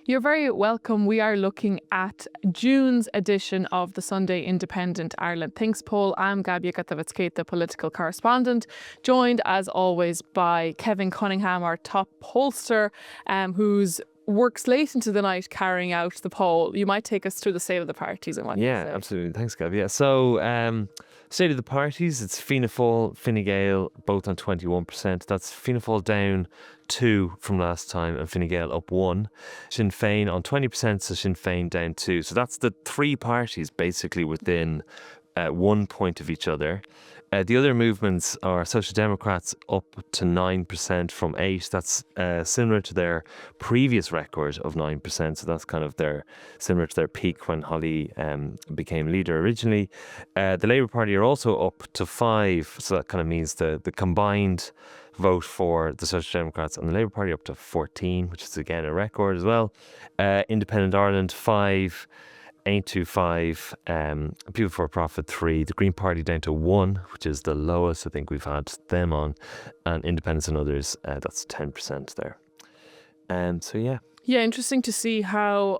You're very welcome. We are looking at June's edition of the Sunday Independent Ireland Thinks poll. I'm Gabia Gatavitskate, the political correspondent, joined as always by Kevin Cunningham, our top pollster, who's works late into the night carrying out the poll. You might take us through the state of the parties and what. Yeah, absolutely. Thanks, Gav. Yeah, so state of the parties, it's Fianna Fáil, Fine Gael, both on 21%. That's Fianna Fáil down 2 from last time and Fine Gael up 1. Sinn Féin on 20%, so Sinn Féin down 2. So that's the three parties basically within 1 point of each other. The other movements are Social Democrats up to 9% from 8. That's similar to their previous record of 9%. So that's kind of similar to their peak when Holly became leader originally. The Labour Party are also up to 5. So that kind of means the combined vote for the Social Democrats and the Labour Party up to 14, which is again a record as well. Independent Ireland 5. Ain't 2 5, People for Profit 3, the Green Party down to 1, which is the lowest I think we've had them on, and Independents and Others, that's 10% there. So yeah. Yeah, interesting to see how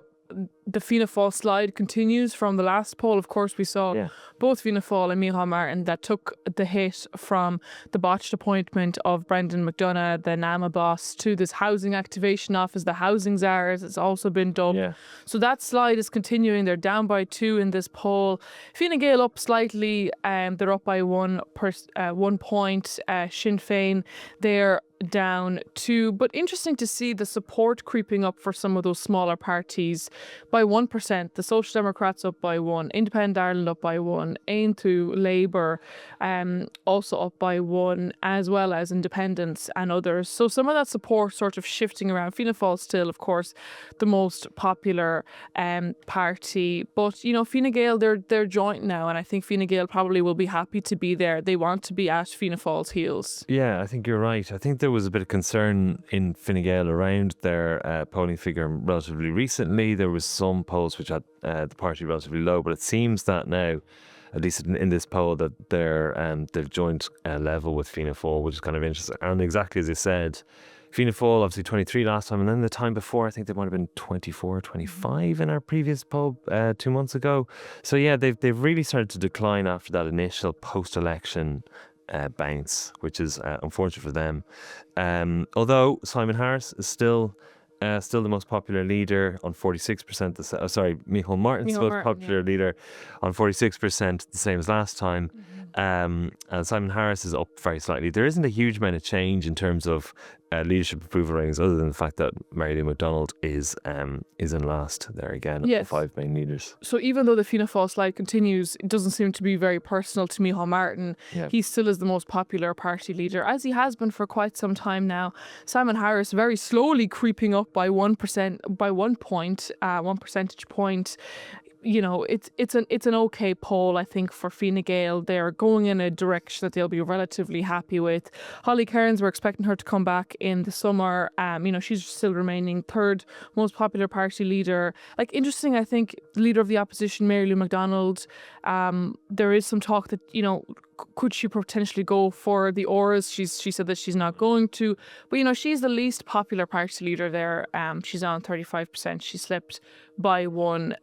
the Fianna Fáil slide continues from the last poll. Of course, we saw both Fianna Fáil and Micheál Martin that took the hit from the botched appointment of Brendan McDonagh, the NAMA boss, to this housing activation office, the housing czar, as it's also been dubbed. Yeah. So that slide is continuing. They're down by 2 in this poll. Fine Gael up slightly. They're up by 1 point. Sinn Féin, they're down 2. But interesting to see the support creeping up for some of those smaller parties by 1%. The Social Democrats up by 1. Independent Ireland up by 1. Ain to Labour also up by 1, as well as Independents and Others. So some of that support sort of shifting around. Fianna Fáil still, of course, the most popular party. But, you know, Fine Gael, they're joint now. And I think Fine Gael probably will be happy to be there. They want to be at Fianna Fáil's heels. Yeah, I think you're right. I think there was a bit of concern in Fine Gael around their polling figure relatively recently. There was some polls which had the party relatively low, but it seems that now, at least in this poll, that they've joined level with Fianna Fáil, which is kind of interesting. And exactly as you said, Fianna Fáil obviously 23 last time, and then the time before I think they might have been 24, 25 in our previous poll 2 months ago. So yeah, they've really started to decline after that initial post-election bounce, which is unfortunate for them. Although Simon Harris is still the most popular leader on 46%. Micheál Martin's the most popular leader on 46%, the same as last time. And Simon Harris is up very slightly. There isn't a huge amount of change in terms of leadership approval ratings, other than the fact that Mary McDonald is in last there again, of the 5 main leaders. So even though the Fianna Fáil slide continues, it doesn't seem to be very personal to Micheál Martin. He still is the most popular party leader, as he has been for quite some time now. Simon Harris very slowly creeping up by 1%, by 1 point, 1 percentage point. You know, it's an okay poll, I think, for Fine Gael. They're going in a direction that they'll be relatively happy with. Holly Cairns, we're expecting her to come back in the summer. You know, she's still remaining 3rd most popular party leader. Like, interesting, I think, leader of the opposition, Mary Lou McDonald. There is some talk that, you know, could she potentially go for the Auras? She said that she's not going to. But, you know, she's the least popular party leader there. She's on 35%. She slipped by 1.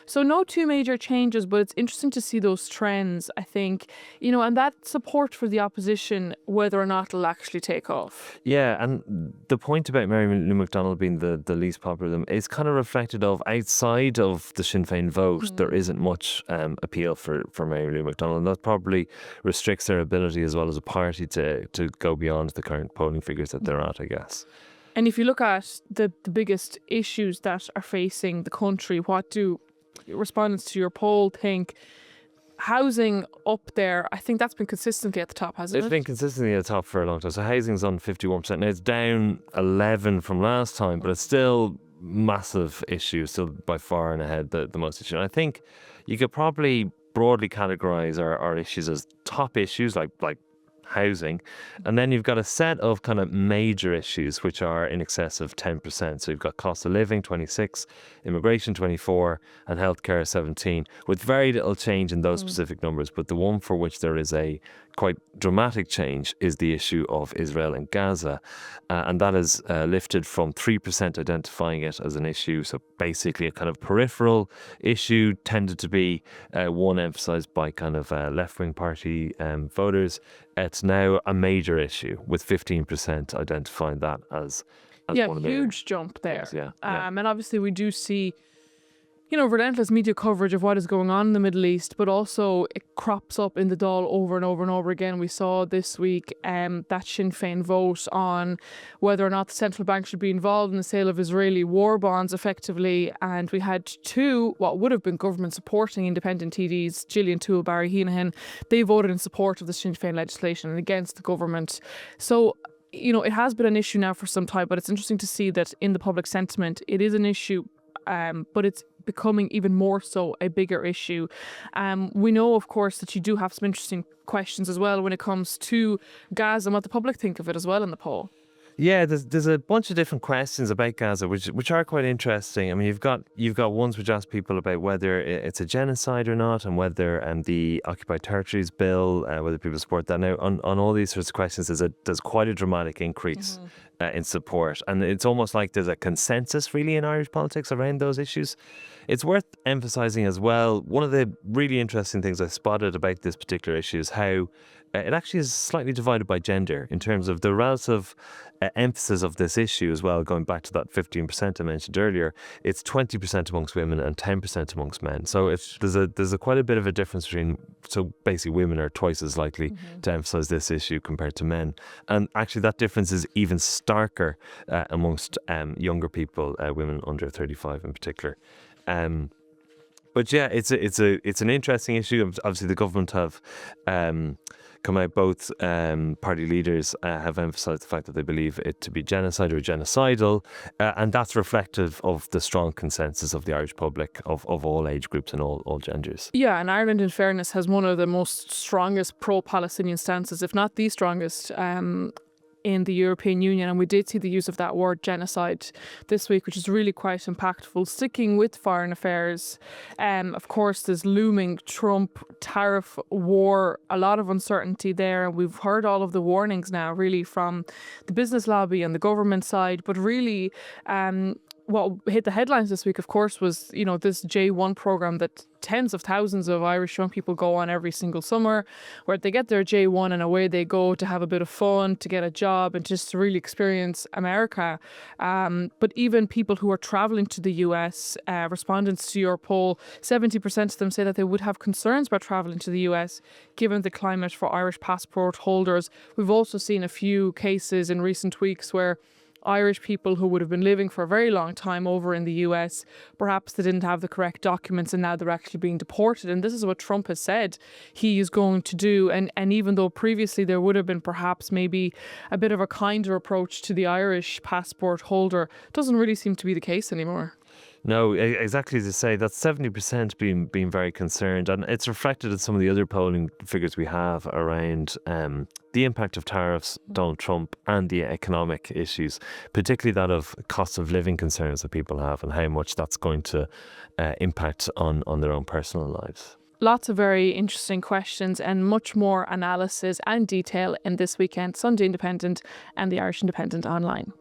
So no 2 major changes, but it's interesting to see those trends, I think, you know, and that support for the opposition, whether or not it'll actually take off. Yeah, and the point about Mary Lou McDonald being the least popular of them is kind of reflected of outside of the Sinn Féin vote, there isn't much appeal for Mary Lou McDonald, and that probably restricts their ability as well as a party to go beyond the current polling figures that they're at, I guess. And if you look at the biggest issues that are facing the country, what do respondents to your poll think? Housing up there, I think that's been consistently at the top, hasn't it? It's been consistently at the top for a long time. So housing's on 51%. Now it's down 11 from last time, but it's still massive issue, still by far and ahead the most issue. And I think you could probably broadly categorise our issues as top issues like housing, and then you've got a set of kind of major issues which are in excess of 10%. So you've got cost of living 26, immigration 24, and healthcare 17, with very little change in those specific numbers. But the one for which there is a quite dramatic change is the issue of Israel and Gaza. And that is lifted from 3% identifying it as an issue. So basically a kind of peripheral issue, tended to be one emphasized by kind of left-wing party voters. It's now a major issue with 15% identifying that as one of the huge jump there. Yeah. And obviously we do see, relentless media coverage of what is going on in the Middle East, but also it crops up in the Dáil over and over and over again. We saw this week that Sinn Féin vote on whether or not the central bank should be involved in the sale of Israeli war bonds effectively, and we had two what would have been government supporting independent TDs, Gillian Toole, Barry Heenahan. They voted in support of the Sinn Féin legislation and against the government. So it has been an issue now for some time, but it's interesting to see that in the public sentiment it is an issue, but it's becoming even more so a bigger issue. We know, of course, that you do have some interesting questions as well when it comes to Gaza and what the public think of it as well in the poll. Yeah, there's a bunch of different questions about Gaza, which are quite interesting. I mean, you've got ones which ask people about whether it's a genocide or not, and whether the Occupied Territories Bill, whether people support that. Now, on all these sorts of questions, there's quite a dramatic increase in support, and it's almost like there's a consensus really in Irish politics around those issues. It's worth emphasising as well, one of the really interesting things I spotted about this particular issue is how it actually is slightly divided by gender in terms of the relative emphasis of this issue as well, going back to that 15% I mentioned earlier. It's 20% amongst women and 10% amongst men. So there's quite a bit of a difference between, so basically women are twice as likely to emphasise this issue compared to men. And actually that difference is even starker amongst younger people, women under 35 in particular. But yeah, it's an interesting issue. Obviously, the government have come out. Both party leaders have emphasised the fact that they believe it to be genocide or genocidal, and that's reflective of the strong consensus of the Irish public of all age groups and all genders. Yeah, and Ireland, in fairness, has one of the most strongest pro-Palestinian stances, if not the strongest, in the European Union, and we did see the use of that word genocide this week, which is really quite impactful. Sticking with foreign affairs, of course there's looming Trump tariff war, a lot of uncertainty there. We've heard all of the warnings now really from the business lobby and the government side, but really what hit the headlines this week, of course, was this J1 program that tens of thousands of Irish young people go on every single summer, where they get their J1 and away they go to have a bit of fun, to get a job, and just to really experience America. But even people who are travelling to the US, respondents to your poll, 70% of them say that they would have concerns about travelling to the US given the climate for Irish passport holders. We've also seen a few cases in recent weeks where Irish people who would have been living for a very long time over in the US, perhaps they didn't have the correct documents and now they're actually being deported. And this is what Trump has said he is going to do. And even though previously there would have been perhaps maybe a bit of a kinder approach to the Irish passport holder, doesn't really seem to be the case anymore. No, exactly as you say, that's 70% being very concerned, and it's reflected in some of the other polling figures we have around the impact of tariffs, Donald Trump, and the economic issues, particularly that of cost of living concerns that people have and how much that's going to impact on their own personal lives. Lots of very interesting questions and much more analysis and detail in this weekend Sunday Independent and the Irish Independent online.